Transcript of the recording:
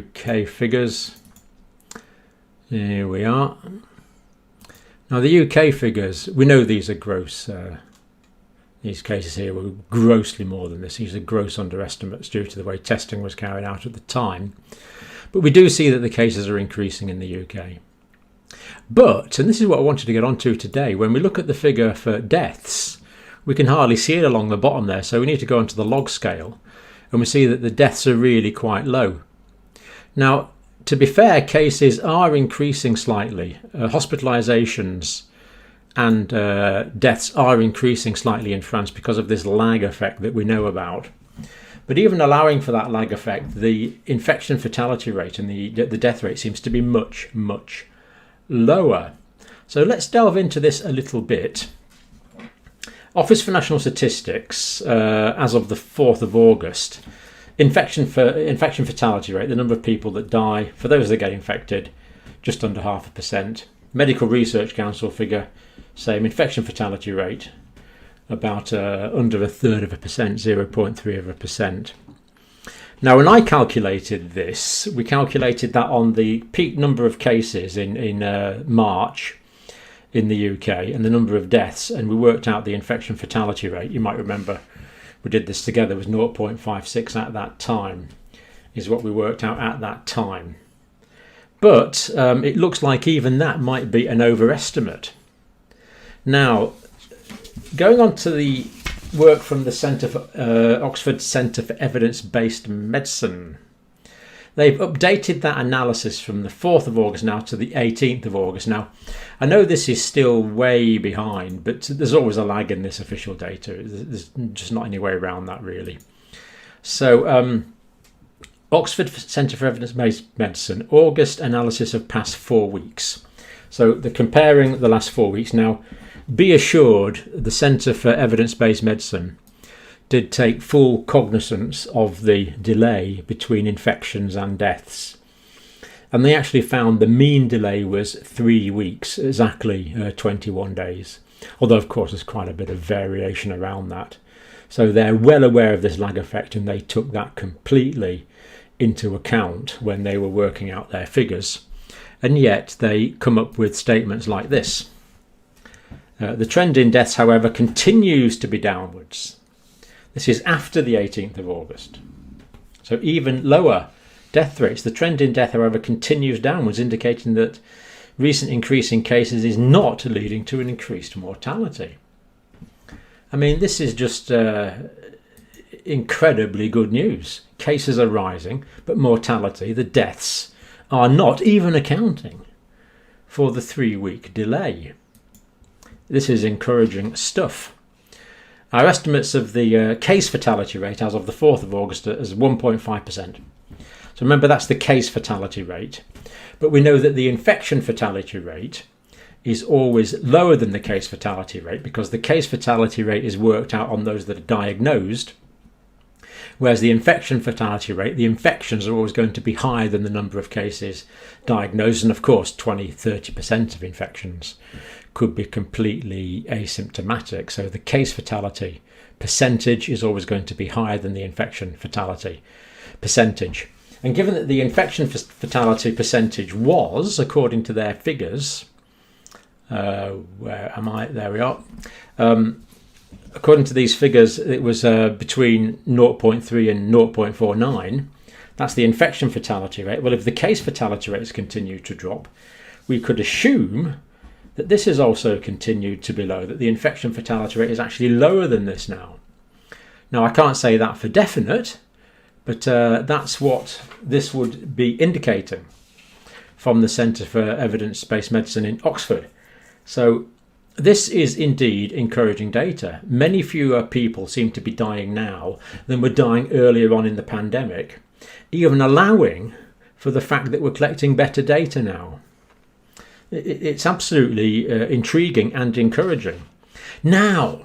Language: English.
UK figures. Here we are. Now the UK figures, we know these are gross. These cases here were grossly more than this. These are gross underestimates due to the way testing was carried out at the time. But we do see that the cases are increasing in the UK. But, and this is what I wanted to get onto today, when we look at the figure for deaths, we can hardly see it along the bottom there, so we need to go onto the log scale, and we see that the deaths are really quite low. Now, to be fair, cases are increasing slightly. Hospitalisations and deaths are increasing slightly in France because of this lag effect that we know about. But even allowing for that lag effect, the infection fatality rate and the death rate seems to be much, much lower. So let's delve into this a little bit. Office for National Statistics, as of the 4th of August, infection fatality rate, the number of people that die for those that get infected, just under 0.5%. Medical Research Council figure, same infection fatality rate, about under 1/3%, 0.3%. Now, when I calculated this, we calculated that on the peak number of cases in March in the UK and the number of deaths, and we worked out the infection fatality rate. You might remember we did this together, was 0.56 at that time, is what we worked out at that time. But it looks like even that might be an overestimate. Now, going on to the work from the Oxford Centre for Evidence-Based Medicine, they've updated that analysis from the 4th of August now to the 18th of August. Now, I know this is still way behind, but there's always a lag in this official data. There's just not any way around that, really. So, Oxford Centre for Evidence-Based Medicine, August analysis of past 4 weeks. So they're comparing the last 4 weeks. Now, be assured, the Centre for Evidence-Based Medicine did take full cognizance of the delay between infections and deaths. And they actually found the mean delay was 3 weeks, exactly 21 days. Although, of course, there's quite a bit of variation around that. So they're well aware of this lag effect, and they took that completely into account when they were working out their figures. And yet they come up with statements like this. The trend in deaths, however, continues to be downwards. This is after the 18th of August. So even lower death rates. The trend in death, however, continues downwards, indicating that recent increase in cases is not leading to an increased mortality. I mean, this is just incredibly good news. Cases are rising, but mortality, the deaths, are not even accounting for the 3-week delay. This is encouraging stuff. Our estimates of the case fatality rate as of the 4th of August is 1.5%. So remember, that's the case fatality rate. But we know that the infection fatality rate is always lower than the case fatality rate, because the case fatality rate is worked out on those that are diagnosed, whereas the infection fatality rate, the infections are always going to be higher than the number of cases diagnosed. And of course, 20-30% of infections could be completely asymptomatic. So the case fatality percentage is always going to be higher than the infection fatality percentage. And given that the infection fatality percentage was, according to their figures, where am I? There we are. According to these figures, it was between 0.3 and 0.49. That's the infection fatality rate. Well, if the case fatality rates continue to drop, we could assume that this has also continued to be low, that the infection fatality rate is actually lower than this now. Now, I can't say that for definite, but that's what this would be indicating from the Centre for Evidence-Based Medicine in Oxford. So this is indeed encouraging data. Many fewer people seem to be dying now than were dying earlier on in the pandemic, even allowing for the fact that we're collecting better data now. It's absolutely intriguing and encouraging. Now,